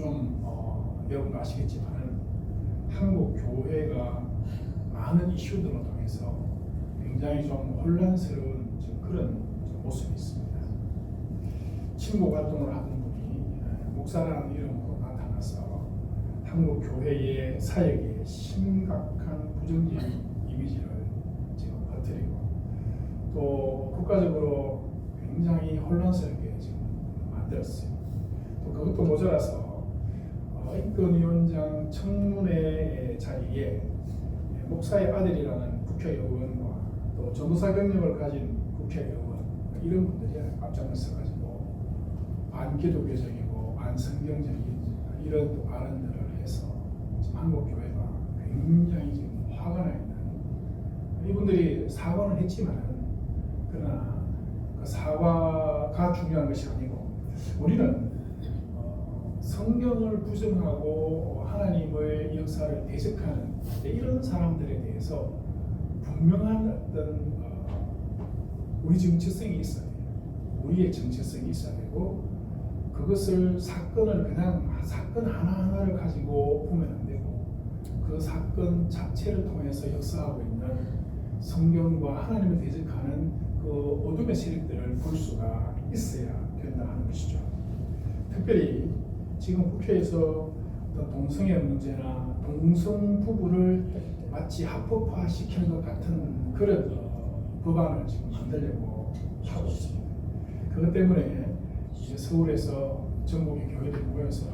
요즘 여러분도 아시겠지만 한국 교회가 많은 이슈들을 통해서 굉장히 좀 혼란스러운 그런 모습이 있습니다. 친목 활동을 하던 분이 목사라는 이름으로 나타나서 한국 교회의 사역에 심각한 부정적인 이미지를 지금 퍼뜨리고 또 국가적으로 굉장히 혼란스럽게 지금 만들었어요. 또 그것도 모자라서 인권위원장 청문회 자리에 목사의 아들이라는 국회의원과 또 전도사 경력을 가진 국회의원 이런 분들이 앞장서 가지고 반기독교적이고 반성경적인 이런 또 발언들을 해서 지금 한국 교회가 굉장히 지금 화가 나 있는, 이분들이 사과는 했지만 그러나 그 사과가 중요한 것이 아니고 우리는 성경을 부정하고 하나님의 역사를 대적하는 이런 사람들에 대해서 분명한 어떤 우리 정체성이 있어야 돼요. 우리의 정체성이 있어야 되고 그것을 사건을 그냥 사건 하나하나를 가지고 보면 안 되고 그 사건 자체를 통해서 역사하고 있는 성경과 하나님을 대적하는 그 어둠의 세력들을 볼 수가 있어야 된다 하는 것이죠. 특별히 지금 국회에서 동성애 문제나 동성 부부를 마치 합법화 시키는 것 같은 그런 법안을 지금 만들려고 하고 있습니다. 그것 때문에 이제 서울에서 전국의 교회들이 모여서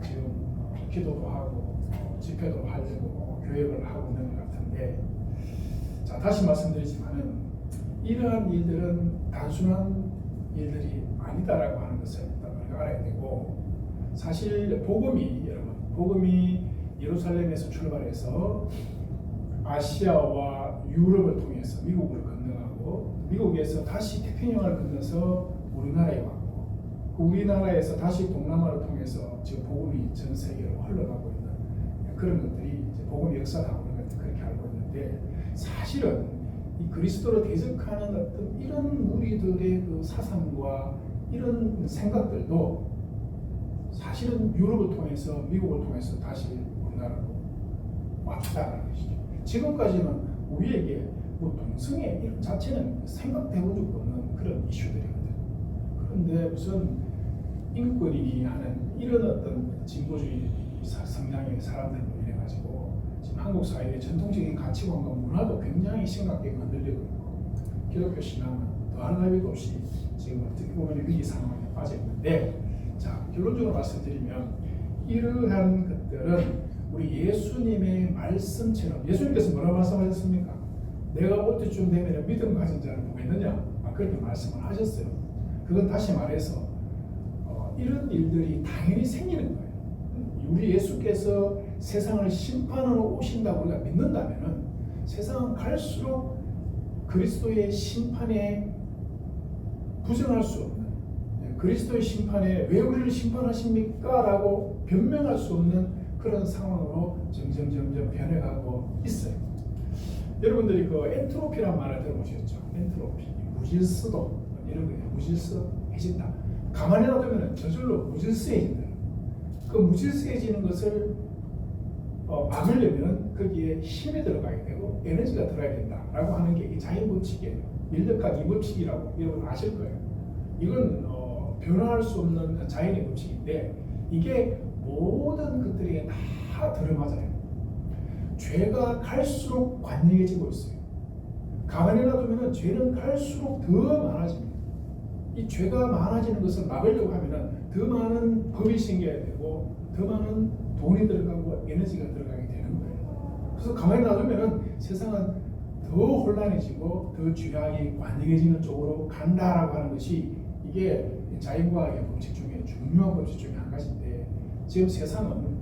지금 기도도 하고 집회도 하려고 교역을 하고 있는 것 같은데, 자 다시 말씀드리지만은 이러한 일들은 단순한 일들이 아니다라고 하는 것을 우리가 알아야 되고, 사실 복음이 예루살렘에서 출발해서 아시아와 유럽을 통해서 미국을 건너가고 미국에서 다시 태평양을 건너서 우리나라에 왔고 우리나라에서 다시 동남아를 통해서 지금 복음이 전 세계로 흘러가고 있는 그런 것들이 이제 복음의 역사라고 그렇게 알고 있는데, 사실은 이 그리스도를 대적하는 어떤 이런 무리들의 그 사상과 이런 생각들도 사실은 유럽을 통해서 미국을 통해서 다시 우리나라로 왔다는 것이죠. 지금까지는 우리에게 뭐 동성애 이런 자체는 생각해 본 적도 없는 그런 이슈들이거든요. 그런데 무슨 인권이 하는 이런 어떤 진보주의 성향의 사람들로 인해 가지고 지금 한국 사회의 전통적인 가치관과 문화도 굉장히 심각하게 흔들리고 있고 기독교 신앙은 더할 나위도 없이 지금 어떻게 보면 위기 상황에 빠져 있는데, 자 결론적으로 말씀드리면 이러한 것들은 우리 예수님의 말씀처럼, 예수님께서 뭐라고 말씀하셨습니까? 내가 올 때쯤 되면 믿음 가진 자를 보겠느냐? 그렇게 말씀을 하셨어요. 그건 다시 말해서 이런 일들이 당연히 생기는 거예요. 우리 예수께서 세상을 심판하러 오신다고 우리가 믿는다면 세상은 갈수록 그리스도의 심판에 부정할 수 없는, 그리스도의 심판에 왜 우리를 심판하십니까? 라고 변명할 수 없는 그런 상황으로 점점 변해가고 있어요. 여러분들이 그 엔트로피란 말을 들어보셨죠? 엔트로피, 무질서도 이런 거예요. 무질서해진다. 가만히 놔두면 저절로 무질서해진다. 그 무질서해지는 것을 막으려면 거기에 힘이 들어가야 되고 에너지가 들어가야 된다라고 하는 게 이 자연 법칙이에요. 밀덕학 이법칙이라고 여러분 아실 거예요. 이건 변화할 수 없는 자연의 법칙인데 이게 모든 것들이 다 들어맞아요. 죄가 갈수록 관영해지고 있어요. 가만히 놔두면 죄는 갈수록 더 많아집니다. 이 죄가 많아지는 것을 막으려고 하면 더 많은 법이 생겨야 되고 더 많은 돈이 들어가고 에너지가 들어가게 되는 거예요. 그래서 가만히 놔두면 세상은 더 혼란해지고 더 죄악이 관영해지는 쪽으로 간다라고 하는 것이 이게 자연과학의 법칙 중에 중요한 법칙 중에 한 가지인데, 지금 세상은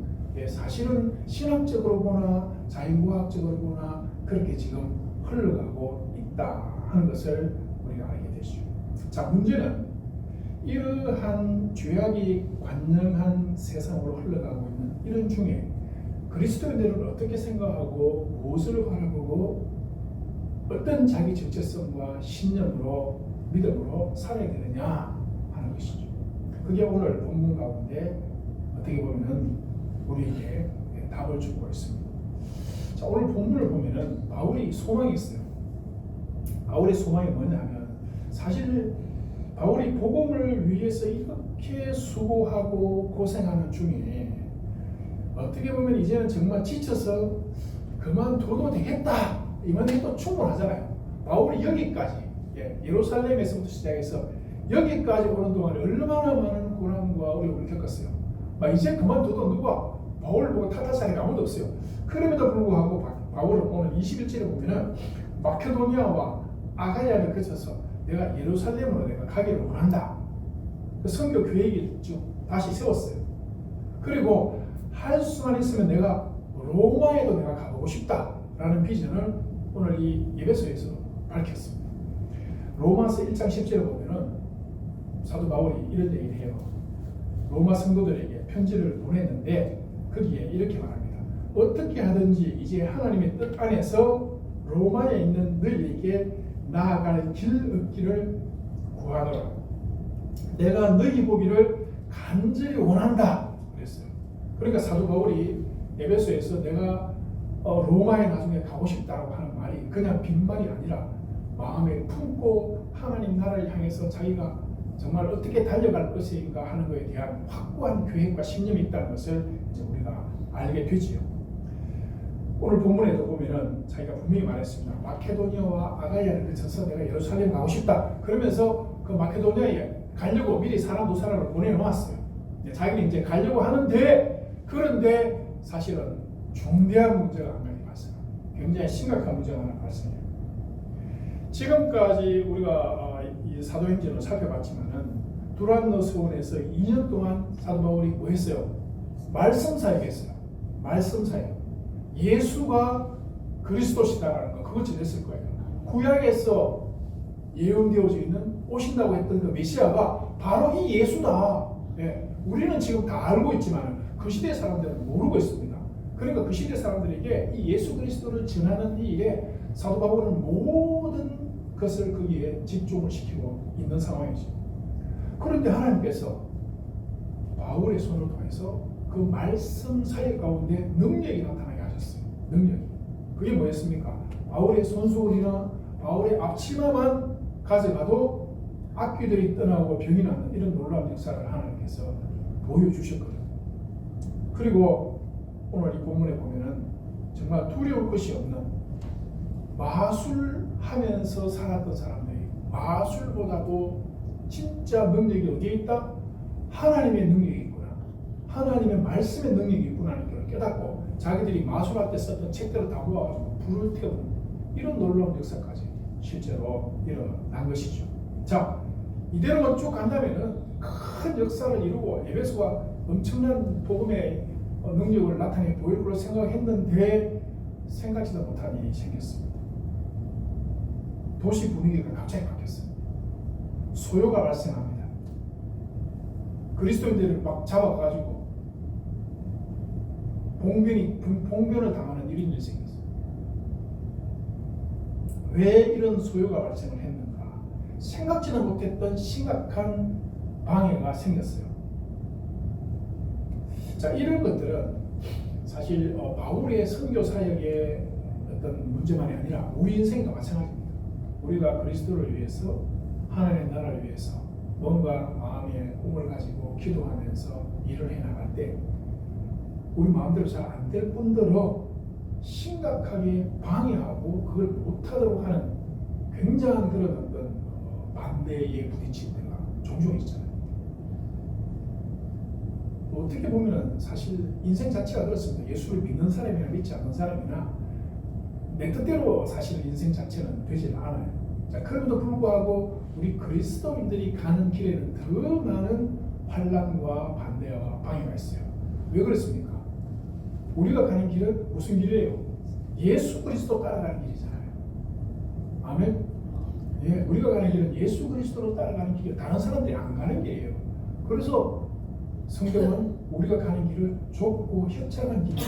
사실은 신학적으로 보나 자연과학적으로 보나 그렇게 지금 흘러가고 있다 하는 것을 우리가 알게 되죠. 자, 문제는 이러한 죄악이 관영한 세상으로 흘러가고 있는 이런 중에 그리스도인들은 어떻게 생각하고 무엇을 바라보고 어떤 자기 정체성과 신념으로 믿음으로 살아야 되느냐 하는 것이죠. 그게 오늘 본문 가운데 어떻게 보면 우리에게 답을 주고 있습니다. 자, 오늘 본문을 보면은 바울이 소망이 있어요. 바울의 소망이 뭐냐면 사실 바울이 복음을 위해서 이렇게 수고하고 고생하는 중에 어떻게 보면 이제는 정말 지쳐서 그만둬도 되겠다 이만 해도 충분하잖아요. 바울이 여기까지 예루살렘에서부터 시작해서 여기까지 오는 동안에 얼마나 많은 고난과 어려움을 겪었어요. 이제 그만둬도 누가 바울을 보고 탓할 사람이 아무도 없어요. 그럼에도 불구하고 바울은 오늘 21절에 보면은 마케도니아와 아가야를 거쳐서 내가 예루살렘으로 내가 가기를 원한다. 그 선교 계획을 쭉 다시 세웠어요. 그리고 할 수만 있으면 내가 로마에도 내가 가보고 싶다라는 비전을 오늘 이 예배소에서 밝혔습니다. 로마서 1장 10절에 보면은 사도 바울이 이런 얘기를 해요. 로마 성도들에게 편지를 보냈는데 거기에 이렇게 말합니다. 어떻게 하든지 이제 하나님의 뜻 안에서 로마에 있는 너희에게 나아갈 길 얻기를 구하노라. 내가 너희 보기를 간절히 원한다 그랬어요. 그러니까 사도 바울이 에베소에서 내가 로마에 나중에 가고 싶다고 하는 말이 그냥 빈말이 아니라 마음에 품고 하나님 나라를 향해서 자기가 정말 어떻게 달려갈 것인가 하는 것에 대한 확고한 계획과 신념이 있다는 것을 이제 우리가 알게 되지요. 오늘 본문에도 보면은 자기가 분명히 말했습니다. 마케도니아와 아가야를 거쳐서 내가 예루살렘 가고 싶다. 그러면서 그 마케도니아에 가려고 미리 사람 두 사람을 보내놓았어요. 자기는 이제 가려고 하는데 그런데 사실은 중대한 문제가 한 가지 발생합니다. 굉장히 심각한 문제가 하나 발생해요. 지금까지 우리가 이 사도행전을 살펴봤지만은 두란노 서원에서 2년 동안 사도 바울이 뭐 했어요? 말씀 사역했어요. 말씀 사역. 예수가 그리스도시다라는 거 그걸 전했을 거예요. 구약에서 예언되어져 있는 오신다고 했던 그 메시아가 바로 이 예수다. 우리는 지금 다 알고 있지만 그 시대 사람들은 모르고 있습니다. 그러니까 그 시대 사람들에게 이 예수 그리스도를 전하는 이 일에 사도 바울은 모든 것을 거기에 집중을 시키고 있는 상황이죠. 그런데 하나님께서 바울의 손을 통해서 그 말씀 사역 가운데 능력이 나타나게 하셨어요. 능력이. 그게 뭐였습니까? 바울의 손수건이나 바울의 앞치마만 가져가도 악귀들이 떠나고 병이 낫는 이런 놀라운 역사를 하나님께서 보여주셨거든요. 그리고 오늘 이 본문에 보면은 정말 두려울 것이 없는 마술하면서 살았던 사람들이 마술보다도 진짜 능력이 어디에 있다? 하나님의 능력이 있구나. 하나님의 말씀의 능력이 있구나 하는 걸 깨닫고 자기들이 마술할 때 썼던 책들을 다 모아가지고 불을 태우는 이런 놀라운 역사까지 실제로 일어난 것이죠. 자, 이대로만 쭉 간다면은 큰 역사를 이루고 에베소가 엄청난 복음의 능력을 나타내 보일 걸로 생각했는데 생각지도 못한 일이 생겼습니다. 도시 분위기가 갑자기 바뀌었어요. 소요가 발생합니다. 그리스도인들을 막 잡아가지고 봉변을 당하는 일이 생겼어요. 왜 이런 소요가 발생을 했는가? 생각지도 못했던 심각한 방해가 생겼어요. 자, 이런 것들은 사실 바울의 선교 사역의 어떤 문제만이 아니라 우리 인생도 마찬가지입니다. 우리가 그리스도를 위해서 하나님의 나라를 위해서 뭔가 마음의 꿈을 가지고 기도하면서 일을 해나갈 때 우리 마음대로 잘 안 될 뿐더러 심각하게 방해하고 그걸 못하도록 하는 굉장한 그런 어떤 반대에 부딪힐 때가 종종 있잖아요. 어떻게 보면 사실 인생 자체가 그렇습니다. 예수를 믿는 사람이나 믿지 않는 사람이나 내 뜻대로 사실 인생 자체는 되질 않아요. 자, 그럼에도 불구하고 우리 그리스도인들이 가는 길에는 더 많은 환난과 반대와 방해가 있어요. 왜 그렇습니까? 우리가 가는 길은 무슨 길이에요? 예수 그리스도 따라가는 길이잖아요. 아멘? 예, 우리가 가는 길은 예수 그리스도로 따라가는 길이에요. 다른 사람들이 안 가는 길이에요. 그래서 성경은 우리가 가는 길을 좁고 협착한 길이다.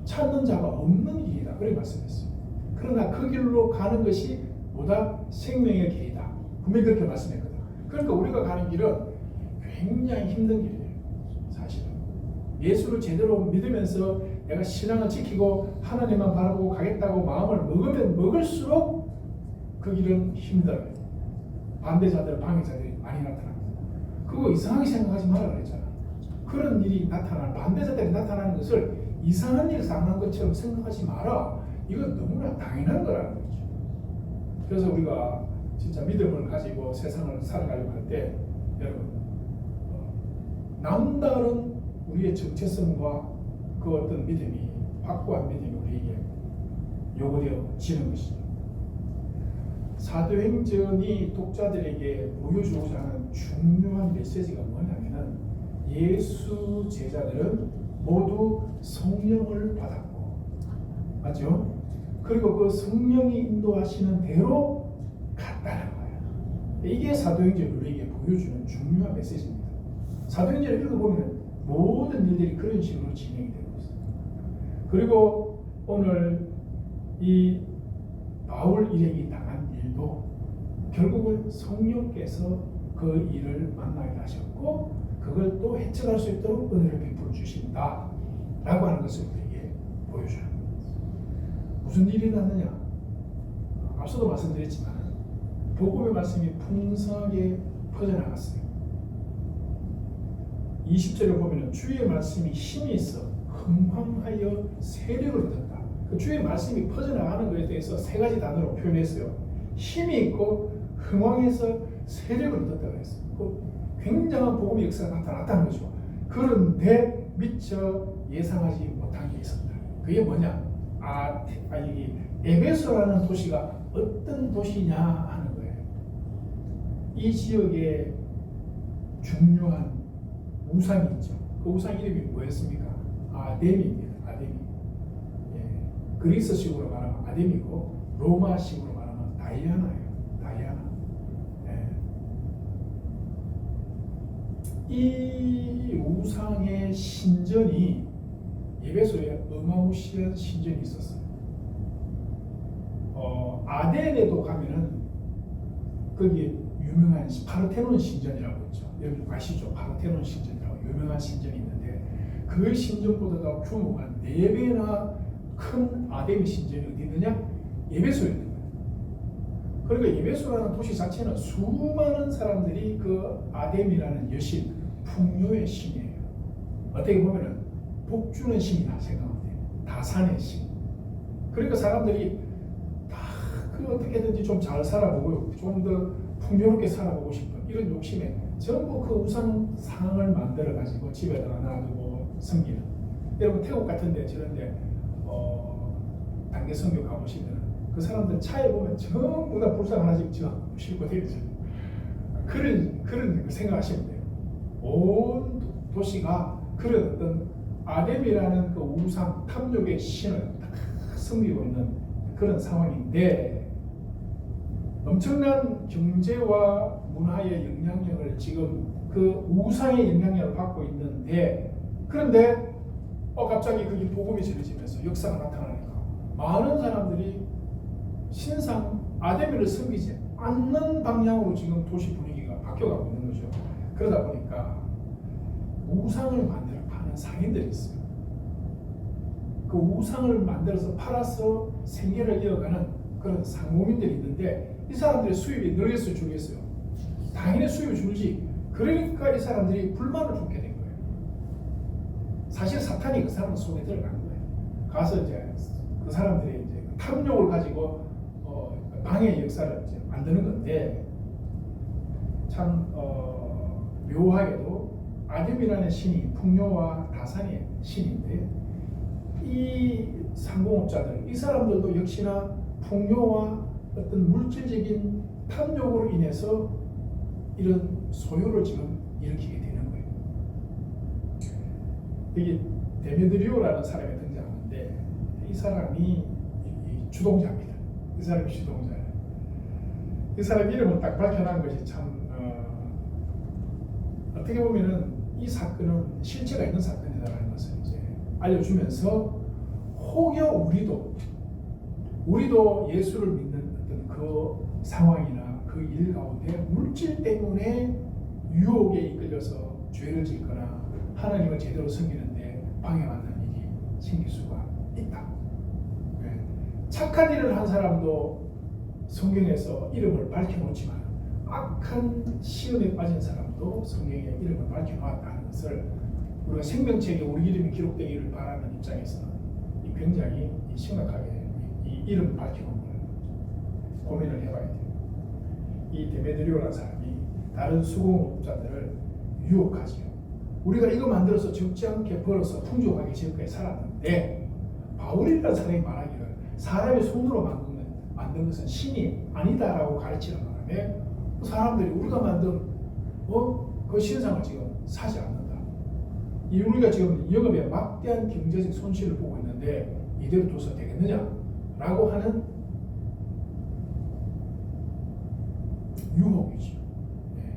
찾는 자가 없는 길이다. 그렇게 말씀했어요. 그러나 그 길로 가는 것이 보다 생명의 길이다. 분명히 그렇게 말씀했거든요. 그러니까 우리가 가는 길은 굉장히 힘든 길이에요. 사실은. 예수를 제대로 믿으면서 내가 신앙을 지키고 하나님만 바라보고 가겠다고 마음을 먹으면 먹을수록 그 길은 힘들어요. 반대자들, 방해자들이 많이 나타납니다. 그거 이상하게 생각하지 말라 그랬잖아. 그런 일이 나타나는, 반대자들이 나타나는 것을 이상한 일을 당한 것처럼 생각하지 마라. 이건 너무나 당연한 거라는 거죠. 그래서 우리가 진짜 믿음을 가지고 세상을 살아가려고 할 때 여러분 남다른 우리의 정체성과 그 어떤 믿음이, 확고한 믿음이 우리에게 요구되어지는 것이죠. 사도행전이 독자들에게 보여주고자 하는 중요한 메시지가 뭐냐면은 예수 제자들은 모두 성령을 받았고, 맞죠? 그리고 그 성령이 인도하시는 대로 갔다는 거예요. 이게 사도행전이 우리에게 보여주는 중요한 메시지입니다. 사도행전을 읽어보면 모든 일들이 그런 식으로 진행이 되고 있습니다. 그리고 오늘 이 바울 일행이 당한 일도 결국은 성령께서 그 일을 만나게 하셨고 그걸 또 헤쳐갈 수 있도록 은혜를 베풀어 주신다 라고 하는 것을 우리에게 보여줘요. 무슨 일이 났느냐? 앞서도 말씀드렸지만 복음의 말씀이 풍성하게 퍼져나갔어요. 20절에 보면 주의 말씀이 힘이 있어 흥황하여 세력을 얻었다. 그 주의 말씀이 퍼져나가는 것에 대해서 세 가지 단어로 표현했어요. 힘이 있고 흥황해서 세력을 얻었다고 했어요. 굉장한 복음의 역사가 나타났다는 거죠. 그런데 미처 예상하지 못한 게 있었다. 그게 뭐냐? 이 에베소라는 도시가 어떤 도시냐 하는 거예요. 이 지역에 중요한 우상이 있죠. 그 우상 이름이 뭐였습니까? 아데미입니다. 아데미. 예. 그리스식으로 말하면 아데미고 로마식으로 말하면 다이아나예요. 다이아나. 예. 이 우상의 신전이 에베소에 어마무시한 신전이 있었어요. 아덴에도 가면은 거기에 유명한 파르테논 신전이라고 있죠. 여러분 아시죠? 파르테논 신전이라고 유명한 신전이 있는데 그 신전보다 규모가 4배나 큰 아데미 신전이 어디 있느냐? 에베소에 있는 거예요. 그러니까 에베소라는 도시 자체는 수많은 사람들이 그 아데미라는 여신, 풍요의 신이에요. 어떻게 보면은 복주는 신이다 생각하면 돼요. 다산의 신. 그러니까 사람들이 다 그 어떻게든지 좀 잘 살아보고 좀 더 풍요롭게 살아보고 싶은 이런 욕심에 전부 그 우상상을 만들어 가지고 집에다가 놔두고 섬기는. 여러분 태국 같은데 저런데 단계 선교 가보시면 그 사람들 차에 보면 전부 다 불상 하나씩 싣고 다니죠. 그런 생각하시면 돼요. 온 도시가 그런 어떤 아뎀이라는 그 우상 탐욕의 신을 딱 섬기고 있는 그런 상황인데 엄청난 경제와 문화의 영향력을 지금 그 우상의 영향력을 받고 있는데 그런데 갑자기 그게 복음이 전해지면서 역사가 나타나니까 많은 사람들이 신상 아데미를 섬기지 않는 방향으로 지금 도시 분위기가 바뀌어가고 있는 거죠. 그러다 보니까 우상을 만들어 파는 상인들이 있어요. 그 우상을 만들어서 팔아서 생계를 이어가는 그런 상공인들이 있는데 이 사람들의 수입이 늘겠어요, 줄겠어요? 당연히 수입이 줄지. 그러니까 이 사람들이 불만을 품게 된 거예요. 사실 사탄이 그 사람 속에 들어간 거예요. 가서 이제 그 사람들이 이제 탐욕을 가지고 방해의 역사를 이제 만드는 건데 참 묘하게도 아뎀이라는 신이 풍요와 다산의 신인데 이 상공업자들, 이 사람들도 역시나 풍요와 어떤 물질적인 탐욕으로 인해서 이런 소요를 지금 일으키게 되는 거예요. 여기 데메드리오라는 사람이 등장하는데 이 사람이 주동자입니다. 이 사람이 주동자예요. 이 사람 이름을 딱 밝혀놓은 것이 참 어떻게 보면은 이 사건은 실체가 있는 사건이다라는 것을 이제 알려주면서 혹여 우리도 예수를 믿는 어떤 그 상황이나 그 일 가운데 물질 때문에 유혹에 이끌려서 죄를 짓거나 하나님을 제대로 섬기는데 방해받는 일이 생길 수가 있다. 네. 착한 일을 한 사람도 성경에서 이름을 밝혀놓지만 악한 시험에 빠진 사람도 성경에 이름을 밝혀놓았다는 것을 우리가 생명책에 우리 이름이 기록되기를 바라는 입장에서는 굉장히 심각하게 이 이름을 밝혀놓은 걸 고민을 해봐야 돼요. 이 데메드리오라는 사람이 다른 수공업자들을 유혹하지요. 우리가 이거 만들어서 적지 않게 벌어서 풍족하게 지금까지 살았는데 바울이라는 사람이 말하기를 사람의 손으로 만든 것은 신이 아니다라고 가르치는 바람에 사람들이 우리가 만든 그 신상을 지금 사지 않는다. 이 우리가 지금 영업에 막대한 경제적 손실을 보고 있는데 이대로 둬서 되겠느냐라고 하는 유혹이죠. 네.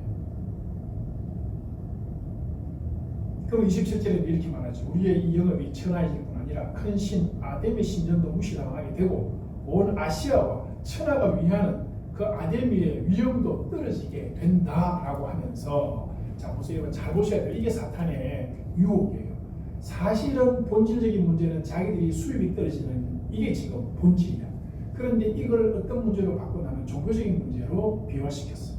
그럼 27절에 이렇게 말하죠. 우리의 이 영업이 천하일 뿐 아니라 큰 신 아데미 신전도 무시당하게 되고 온 아시아와 천하가 위하는 그 아데미의 위엄도 떨어지게 된다라고 하면서 자 보세요. 여러분 잘 보셔야 돼요. 이게 사탄의 유혹이에요. 사실은 본질적인 문제는 자기들이 수입이 떨어지는 이게 지금 본질이야. 그런데 이걸 어떤 문제로 바꾸냐면 종교적인 문제로 비화시켰어요.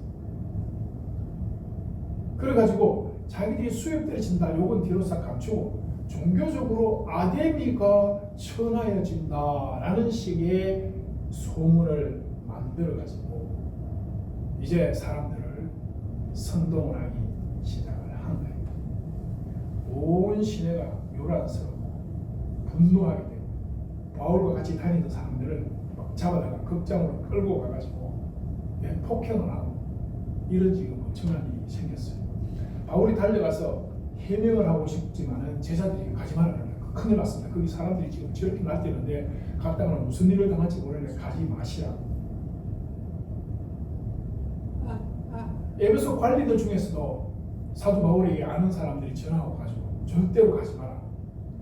그래가지고 자기들이 수입 떨어진다 요건 뒤로 싹 감추고 종교적으로 아데미가 천하여진다라는 식의 소문을 만들어가지고 이제 사람들을 선동을 하기 시작을 한 거예요. 온 시내가 요란스럽고 분노하게 되고 바울과 같이 다니던 사람들을 막 잡아다가 극장으로 끌고 가가지고 폭행을 하고 이런 지금 엄청난 일이 생겼어요. 바울이 달려가서 해명을 하고 싶지만은 제자들이 가지 말라고 큰일 났습니다. 거기 사람들이 지금 저렇게 날뛰는데 갔다가는 무슨 일을 당할지 모르는데 가지 마시라고. 에베소 관리들 중에서도 사도 바울에게 아는 사람들이 전화하고 가지고 절대로 가지 마라.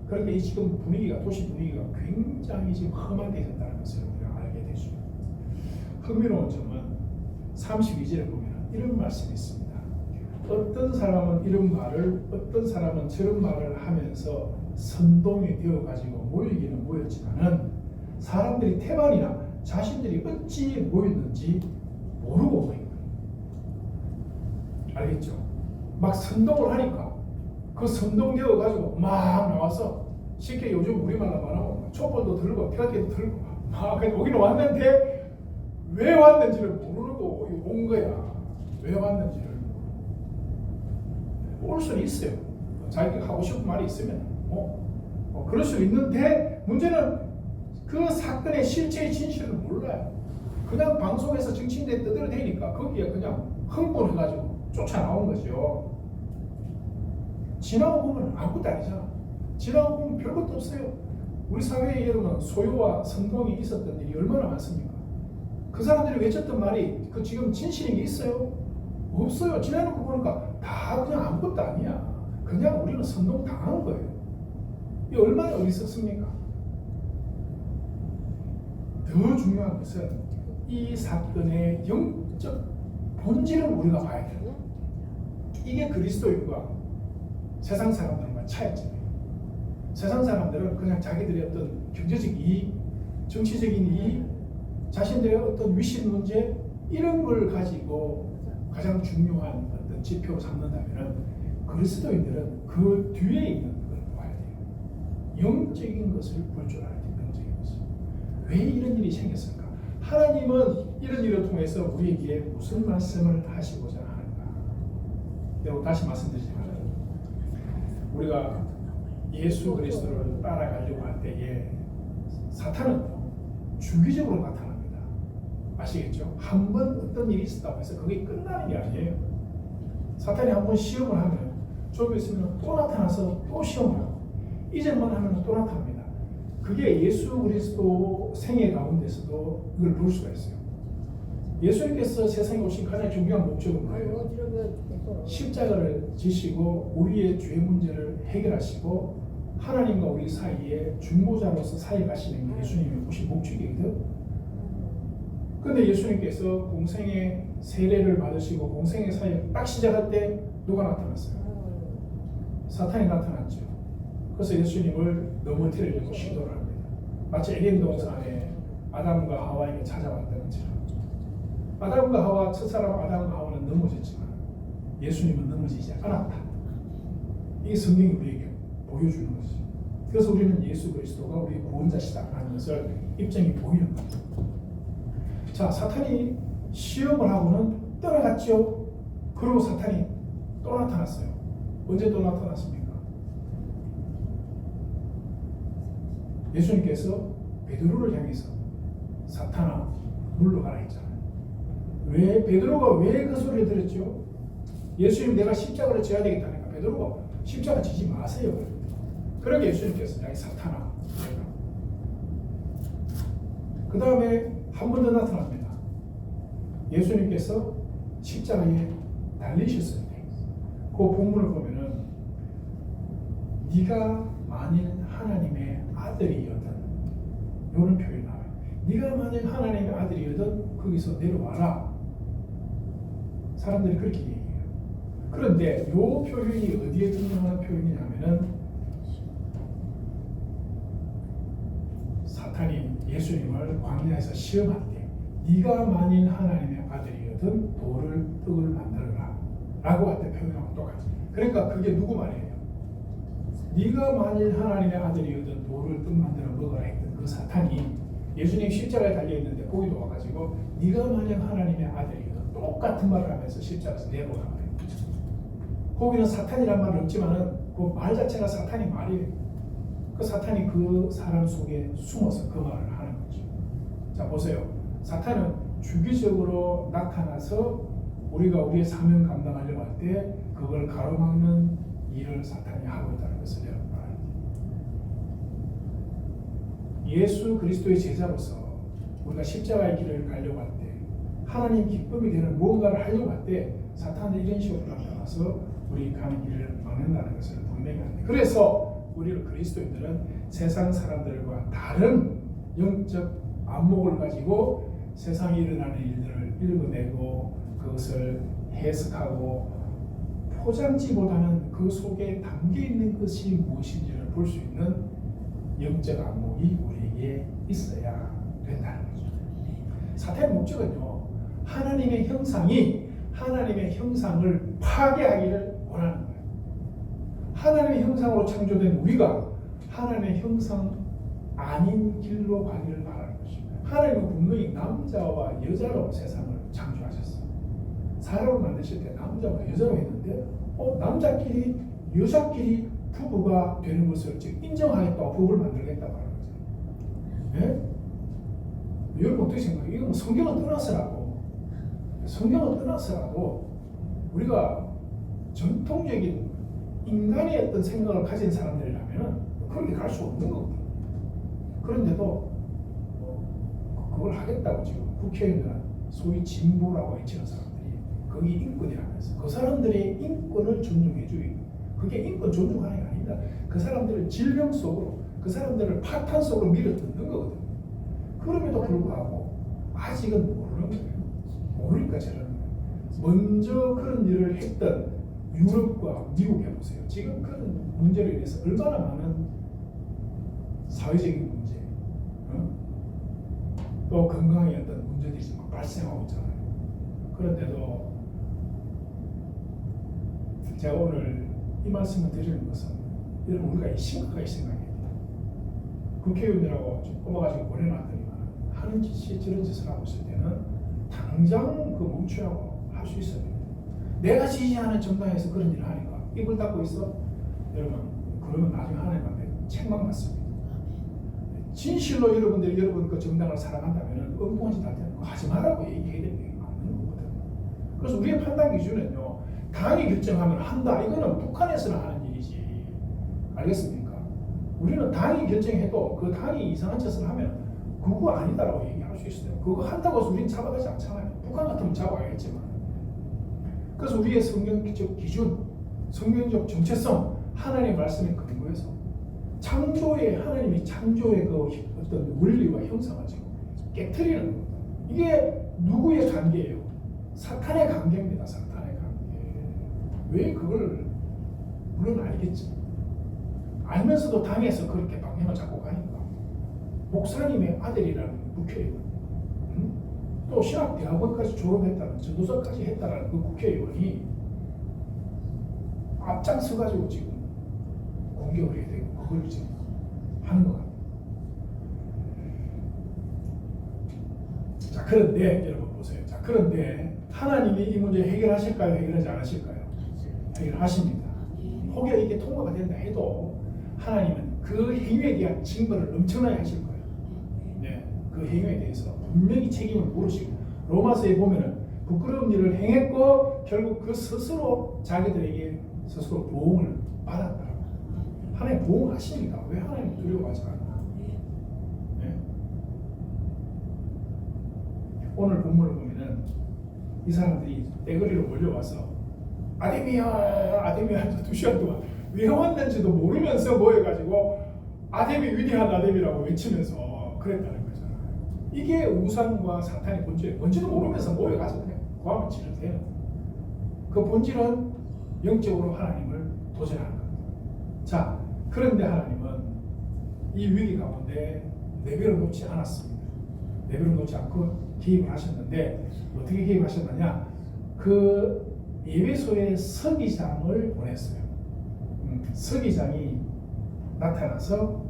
그러니까 이 지금 분위기가 도시 분위기가 굉장히 지금 험한해졌다는 것을 우리가 알게 되죠. 흥미로운 점은 32절에 보면 이런 말씀이 있습니다. 어떤 사람은 이런 말을 어떤 사람은 저런 말을 하면서 선동이 되어가지고 모이기는 모였지만은 사람들이 태반이나 자신들이 어찌 모였는지 모르고 모인 거예요. 알겠죠? 막 선동을 하니까 그 선동되어가지고 막 나와서 쉽게 요즘 우리말로 말하면 촛불도 들고 태극기도 들고 막 오기는 왔는데 왜 왔는지를 모르고 온 거야. 왜 왔는지를 모르고 올 수는 있어요. 자기가 하고 싶은 말이 있으면 그럴 수 있는데 문제는 그 사건의 실체의 진실을 몰라요. 그냥 방송에서 정치인들 떠들어대니까 거기에 그냥 흥분해가지고 쫓아나온 거죠. 지나고 보면 아무것도 아니잖아. 지나고 보면 별것도 없어요. 우리 사회에 여러분 소유와 선동이 있었던 일이 얼마나 많습니까? 그 사람들이 외쳤던 말이 그 지금 진실인 게 있어요? 없어요. 지나놓고 보니까 다 그냥 아무것도 아니야. 그냥 우리는 선동 당한 거예요. 이 얼마나 어리석습니까? 더 중요한 것은 이 사건의 영적 본질을 우리가 봐야 돼요. 이게 그리스도인과 세상 사람들과 차이점이에요. 세상 사람들은 그냥 자기들의 어떤 경제적 이익, 정치적인 이익, 자신들의 어떤 위신 문제 이런 걸 가지고 가장 중요한 어떤 지표로 삼는다면 그리스도인들은 그 뒤에 있는 걸 봐야 돼요. 영적인 것을 볼 줄 알아야 돼요. 영적인 것을. 왜 이런 일이 생겼을까? 하나님은 이런 일을 통해서 우리에게 무슨 말씀을 하시고자 하는가? 여러분 다시 말씀드리지만 우리가 예수 그리스도를 따라가려고 할 때에 사탄은 주기적으로 나타납니다. 아시겠죠? 한 번 어떤 일이 있었다고 해서 그게 끝나는 게 아니에요. 사탄이 한 번 시험을 하면 좀 있으면 또 나타나서 또 시험을 하고 이제만 하면 또 나타납니다. 그게 예수 그리스도 생애 가운데서도 이걸 볼 수가 있어요. 예수님께서 세상에 오신 가장 중요한 목적은 뭐예요? 십자가를 지시고 우리의 죄 문제를 해결하시고 하나님과 우리 사이에 중보자로서 사이 가시는 게 예수님이 오신 목적이거든. 그런데 예수님께서 공생의 세례를 받으시고 공생의 사역을 딱 시작할 때 누가 나타났어요? 사탄이 나타났죠. 그래서 예수님을 넘어뜨리려고 시도를 합니다. 마치 에덴 동산에 아담과 하와에게 찾아왔던 것처럼. 아담과 하와, 첫사람 아담과 하와는 넘어졌지만 예수님은 넘어지지 않았다. 이게 성경이 우리에게 보여주는 것이죠. 그래서 우리는 예수 그리스도가 우리의 구원자시다 하는 것을 입장이 보이는 겁니다. 자, 사탄이 시험을 하고는 떠나갔죠. 그리고 사탄이 또 나타났어요. 언제 또 나타났습니까? 예수님께서 베드로를 향해서 사탄아 물러가라 했잖아요. 왜 베드로가 왜 그 소리를 들었죠? 예수님 내가 십자가를 져야 되겠다니까 베드로가 십자가 지지 마세요. 그러게 예수님께서 야 사탄아. 그 다음에 한 번 더 나타납니다. 예수님께서 십자가에 달리셨어요. 그 본문을 보면은 네가 만일 하나님의 아들이거든 이런 표현이 나와요. 네가 만일 하나님의 아들이거든 거기서 내려와라. 사람들이 그렇게 얘기해요. 그런데 이 표현이 어디에 등장하는 표현이냐면은 사탄이 예수님을 광야에서 시험할 때 네가 만일 하나님의 아들이거든 돌을 떡을 만들어라 라고 할 때 표현하고 똑같아요. 그러니까 그게 누구 말이에요? 네가 만일 하나님의 아들이거든 돌을 떡 만들어 먹어라 했던 그 사탄이 예수님 십자가에 달려있는데 거기도 와가지고 네가 만약 하나님의 아들이거든 똑같은 말을 하면서 십자가에서 내려오라 그래요. 거기는 사탄이란 말은 없지만은 그 말 자체가 사탄이 말이에요. 그 사탄이 그 사람 속에 숨어서 그 말을 하는 거죠. 자 보세요. 사탄은 주기적으로 나타나서 우리가 우리의 사명 감당하려고 할 때 그걸 가로막는 일을 사탄이 하고 있다는 것을 여러분 알아야 돼요. 예수 그리스도의 제자로서 우리가 십자가의 길을 가려고 할 때 하나님 기쁨이 되는 무언가를 하려고 할 때 사탄은 이런 식으로 나타나서 우리 가는 길을 막는다는 것을 분명히 합니다. 그래서 우리는 그리스도인들은 세상 사람들과 다른 영적 안목을 가지고 세상에 일어나는 일들을 읽어내고 그것을 해석하고 포장지보다는 그 속에 담겨있는 것이 무엇인지를 볼 수 있는 영적 안목이 우리에게 있어야 된다는 거죠. 사탄의 목적은요, 하나님의 형상이 하나님의 형상을 파괴하기를 원하는 거예요. 하나님의 형상으로 창조된 우리가 하나님의 형상 아닌 길로 가기를 바라는 것입니다. 하나님은 분명히 남자와 여자로 세상을 창조하셨어요. 사람을 만드실 때 남자와 여자로 했는데 남자끼리 여자끼리 부부가 되는 것을 지금 인정하겠다고 부부를 만들겠다고 하는 거죠. 네? 여러분 어떻게 생각해요? 이거 뭐 성경을 떠나서라도 우리가 전통적인 인간의 어떤 생각을 가진 사람들이라면 그렇게 갈 수 없는 거거든요. 그런데도 그걸 하겠다고 지금 국회의원들은 소위 진보라고 외치는 사람들이 거기 인권이라면서 그 사람들의 인권을 존중해주기, 그게 인권 존중하는 게 아닙니다. 그 사람들을 질병 속으로, 그 사람들을 파탄 속으로 밀어넣는 거거든요. 그럼에도 불구하고 아직은 모르는 거예요. 모르니까 저러는 거예요. 먼저 그런 일을 했던 유럽과 미국 해보세요. 지금 그런 문제로 인해서 얼마나 많은 사회적인 문제, 또 건강의 어떤 문제들이 지금 발생하고 있잖아요. 그런데도 제가 오늘 이 말씀을 드리는 것은 여러분 우리가 심각하게 생각해야 돼요. 국회의원이라고 좀 뽑아가지고 보내놨더니만 하는 짓이 저런 짓을 하고 있을 때는 당장 그 멈추라고 할 수 있어요. 내가 지지하는 정당에서 그런 일을 하니까 입을 닫고 있어? 여러분 그러면 나중에 하나님한테 책망받습니다. 진실로 여러분들이 여러분 그 정당을 사랑한다면 엉뚱한 짓 할 때는 하지 말라고 얘기해야 되는 게 맞는 거거든요. 그래서 우리의 판단 기준은요, 당이 결정하면 한다. 이거는 북한에서는 하는 일이지. 알겠습니까? 우리는 당이 결정해도 그 당이 이상한 짓을 하면 그거 아니다라고 얘기할 수 있어요. 그거 한다고 해서 우리는 잡아가지 않잖아요. 북한 같으면 잡아가겠지만. 그래서 우리의 성경적 기준, 성경적 정체성, 하나님의 말씀에 근거해서 창조의 하나님이 창조의 그 어떤 원리와 형상을 지금 깨트리는 겁니다. 이게 누구의 관계예요? 사탄의 관계입니다. 사탄의 관계. 왜 그걸 물론 알겠지. 알면서도 당해서 그렇게 방향을 잡고 가니까. 목사님의 아들이라는 국회의원, 또 신학대학원까지 졸업했다는, 전도사까지 했다는 그 국회의원이 앞장서가지고 지금 공격을 해야 되고 그걸 지금 하는 것 같아요. 자, 그런데 여러분 보세요. 자, 그런데 하나님이 이 문제 해결하실까요? 해결하지 않으실까요? 해결하십니다. 혹여 이게 통과가 된다 해도 하나님은 그 행위에 대한 징벌을 엄청나게 하실 거예요. 네, 그 행위에 대해서 분명히 책임을 물으시고, 로마서에 보면은 부끄러운 일을 행했고 결국 그 스스로 자기들에게 스스로 보응을 받았다라고. 하나님 보응하십니다. 왜 하나님 두려워하지 않나? 네. 오늘 본문을 보면은 이 사람들이 떼거리로 몰려와서 아데미야 아데미야 2시간 동안 왜 왔는지도 모르면서 모여가지고 아데미 위대한 아데미라고 외치면서 그랬다는 거잖아요. 이게 우상과 사탄의 본질이에요. 뭔지도 모르면서 모여가서 그냥 고함을 치르세요. 그 본질은 영적으로 하나님을 도전하는 겁니다. 자, 그런데 하나님은 이 위기 가운데 내버려 놓지 않았습니다. 내버려 놓지 않고 개입을 하셨는데, 어떻게 개입하셨느냐? 그 에베소의 서기장을 보냈어요. 서기장이 나타나서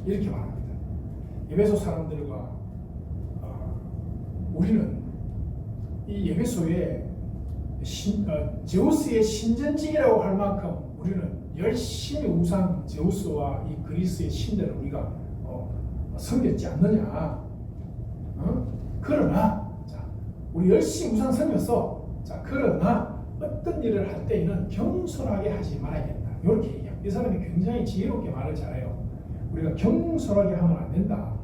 이렇게 말합니다. 에베소 사람들과 우리는 이 에베소에 제우스의 신전직이라고 할 만큼 우리는 열심히 우상 제우스와 이 그리스의 신들을 우리가 섬겼지 않느냐. 그러나 자, 우리 열심히 우상 섬겼어. 자, 그러나 어떤 일을 할 때에는 겸손하게 하지 말아야겠다. 이렇게 얘기합니다. 이 사람이 굉장히 지혜롭게 말을 잘해요. 우리가 겸손하게 하면 안 된다.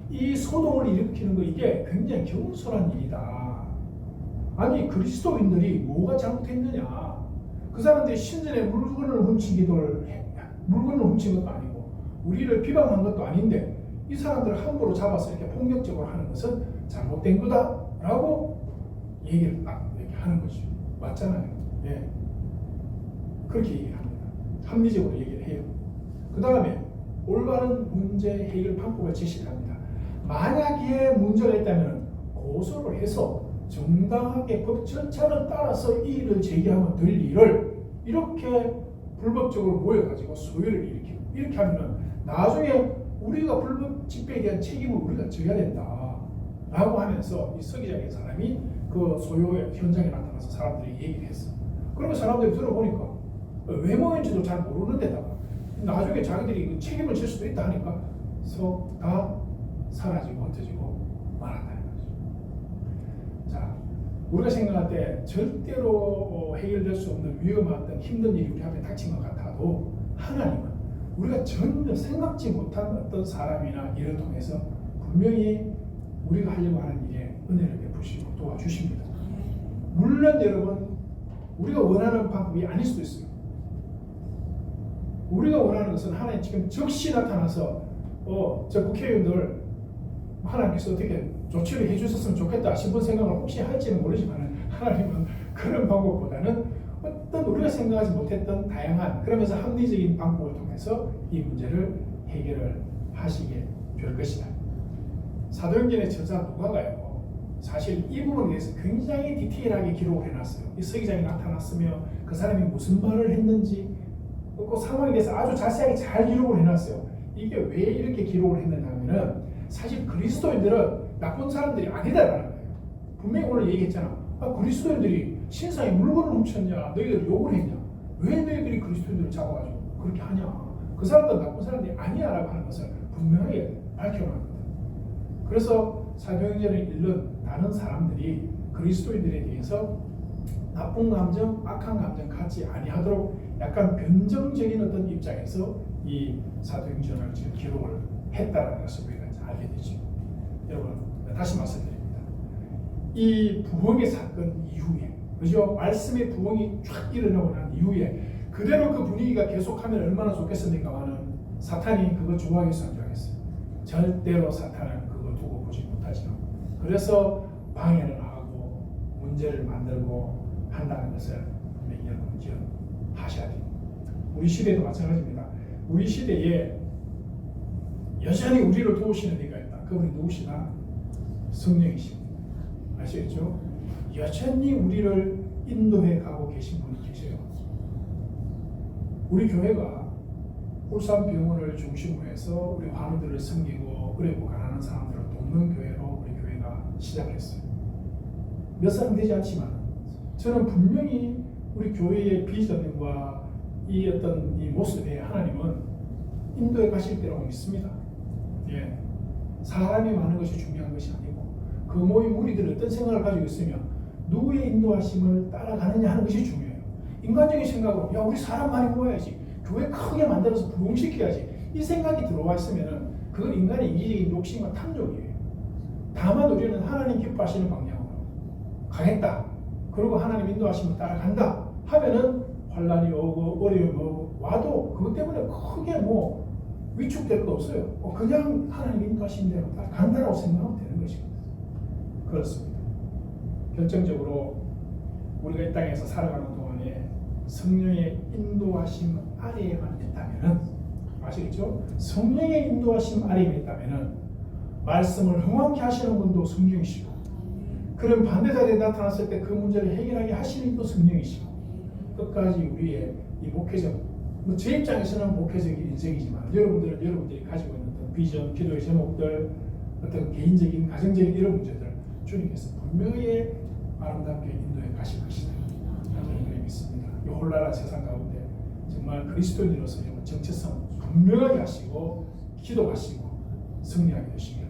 이 소동을 일으키는 거 이게 굉장히 겸손한 일이다. 아니, 그리스도인들이 뭐가 잘못했느냐? 그 사람들이 신전에 물건을 훔친 것도 아니고 우리를 비방한 것도 아닌데 이 사람들을 함부로 잡아서 이렇게 폭력적으로 하는 것은 잘못된 거다라고 얘기를 딱 이렇게 하는 거죠. 맞잖아요. 예. 그렇게 얘기합니다. 합리적으로 얘기를 해요. 그 다음에 올바른 문제 해결 방법을 제시합니다. 만약에 문제가 있다면 고소를 해서 정당하게 법 절차를 따라서 이 일을 제기하면 될 일을 이렇게 불법적으로 모여가지고 소유를 일으키고, 이렇게 하면 나중에 우리가 불법 집회에 대한 책임을 우리가 져야 된다 라고 하면서 이 서기장의 사람이 그 소유의 현장에 나타나서 사람들에게 얘기를 했어. 그러면 사람들이 들어보니까 왜 모였는지도 잘 모르는 데다가 나중에 자기들이 책임을 질 수도 있다 하니까 다 사라지고 흩어지고 말한다는 거죠. 자, 우리가 생각할 때 절대로 해결될 수 없는 위험한 어떤 힘든 일이 우리 앞에 닥친 것 같아도 하나님은 우리가 전혀 생각지 못한 어떤 사람이나 일을 통해서 분명히 우리가 하려고 하는 일에 은혜를 베푸시고 도와주십니다. 물론 여러분, 우리가 원하는 방법이 아닐 수도 있어요. 우리가 원하는 것은 하나님 지금 즉시 나타나서 저 국회의원들 하나님께서 어떻게 조치를 해주셨으면 좋겠다 싶은 생각을 혹시 할지는 모르지만 하나님은 그런 방법보다는 어떤 우리가 생각하지 못했던 다양한, 그러면서 합리적인 방법을 통해서 이 문제를 해결을 하시게 될 것이다. 사도행전의 저자 누가가요, 사실 이 부분에 대해서 굉장히 디테일하게 기록을 해놨어요. 이 서기장이 나타났으며 그 사람이 무슨 말을 했는지 그 상황에 대해서 아주 자세하게 잘 기록을 해놨어요. 이게 왜 이렇게 기록을 했느냐 하면은 사실 그리스도인들은 나쁜 사람들이 아니다라는 거예요. 분명히 오늘 얘기했잖아. 그리스도인들이 신상에 물건을 훔쳤냐, 너희들 욕을 했냐, 왜 너희들이 그리스도인들을 잡아가지고 그렇게 하냐, 그 사람들은 나쁜 사람들이 아니야 라고 하는 것을 분명하게 밝혀놨거든. 그래서 사도행전을 읽는 다른 사람들이 그리스도인들에 대해서 나쁜 감정, 악한 감정 갖지 아니하도록 약간 변정적인 어떤 입장에서 이 사도행전을 지금 기록을 했다는 것을 우리가 알게 되죠. 여러분, 다시 말씀드립니다. 이 부흥의 사건 이후에, 그죠? 말씀의 부흥이 쫙 일어나고 난 이후에 그대로 그 분위기가 계속하면 얼마나 좋겠습니까만은 사탄이 그걸 좋아하겠어요, 안 좋아하겠어요? 절대로 사탄은 그걸 두고 보지 못하죠. 그래서 방해를 하고 문제를 만들고 한다는 것을 여러분 기억하셔야 됩니다. 우리 시대도 마찬가지입니다. 우리 시대에 여전히 우리를 도우시는 이가 있다. 그분이 누구시나? 성령이십니다. 아시겠죠? 여전히 우리를 인도해 가고 계신 분이 계세요. 우리 교회가 울산병원을 중심으로 해서 우리 환우들을 섬기고 어렵고 가난한 사람들을 돕는 교회로 우리 교회가 시작했어요. 몇 사람 되지 않지만 저는 분명히 우리 교회의 비전과 이 어떤 이 모습에 하나님은 인도에 가실 때라고 믿습니다. 예. 사람이 많은 것이 중요한 것이 아니고 그 모임 무리들이 어떤 생각을 가지고 있으면 누구의 인도하심을 따라가느냐 하는 것이 중요해요. 인간적인 생각으로 야 우리 사람 많이 모아야지 교회 크게 만들어서 부흥시켜야지 이 생각이 들어와 있으면 그건 인간의 이기적인 욕심과 탐욕이에요. 다만 우리는 하나님 기뻐하시는 방향으로 가겠다. 그리고 하나님 인도하심을 따라간다 하면은 환란이 오고 어려움이 오고 와도 그것 때문에 크게 뭐 위축될 거 없어요. 그냥 하나님 인도하신 대로 따라간다라고 생각하면 되는 것입니다. 그렇습니다. 결정적으로 우리가 이 땅에서 살아가는 동안에 성령의 인도하심 아래에만 있다면은 아시겠죠? 성령의 인도하심 아래에 있다면은 말씀을 흥황케 하시는 분도 성령이시고 그런 반대 자리에 나타났을 때 그 문제를 해결하게 하시는 분도 성령이시고 끝까지 우리의 이 목회적 제 입장에서는 목회적인 인생이지만 여러분들은 여러분들이 가지고 있는 어떤 비전, 기도의 제목들, 어떤 개인적인, 가정적인 이런 문제들 주님께서 분명히 아름답게 인도해 가실 것이다. 저는 그렇게 믿습니다. 이 혼란한 세상 가운데 정말 그리스도인으로서 정체성 분명하게 하시고 기도하시고 승리하게 되시길